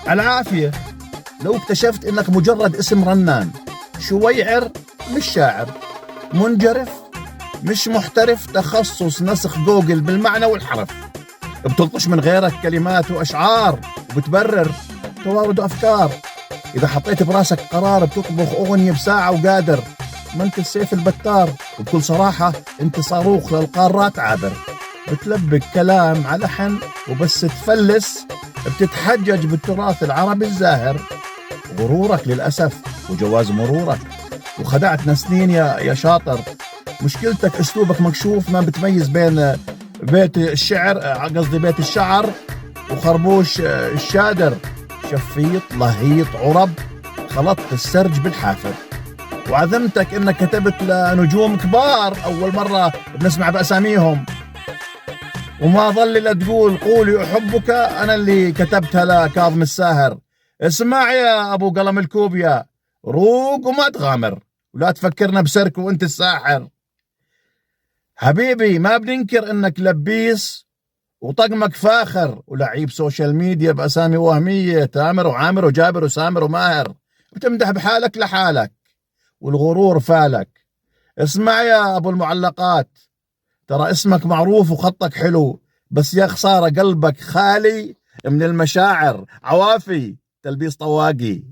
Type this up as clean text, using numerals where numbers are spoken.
العافية. لو اكتشفت انك مجرد اسم رنان، شويعر مش شاعر، منجرف مش محترف، تخصص نسخ جوجل بالمعنى والحرف، بتلطش من غيرك كلمات وأشعار وبتبرر توارد أفكار. إذا حطيت براسك قرار بتطبخ أغنية بساعة وقادر، ما أنت السيف البتار. وبكل صراحة أنت صاروخ للقارات عابر، بتلبك كلام على لحن وبس تفلس بتتحجج بالتراث العربي الزاهر. غرورك للأسف وجواز مرورك، وخدعتنا سنين يا شاطر. مشكلتك أسلوبك مكشوف، ما بتميز بين بيت الشعر، قصدي بيت الشعر، وخربوش الشادر. شفيط لهيط عرب، خلطت السرج بالحافر. وعزمتك انك كتبت لنجوم كبار اول مرة بنسمع بأساميهم، وما ظل الا تقول قولي احبك، انا اللي كتبتها لكاظم الساهر. اسمع يا ابو قلم الكوبيا، روق وما تغامر، ولا تفكرنا بسرك وانت الساحر. حبيبي ما بننكر انك لبيس وطقمك فاخر، ولعيب سوشيال ميديا بأسامي وهمية، تامر وعامر وجابر وسامر وماهر، بتمدح بحالك لحالك والغرور فالك. اسمع يا ابو المعلقات، ترى اسمك معروف وخطك حلو، بس يا خسارة قلبك خالي من المشاعر. عوافي تلبيس طواقي.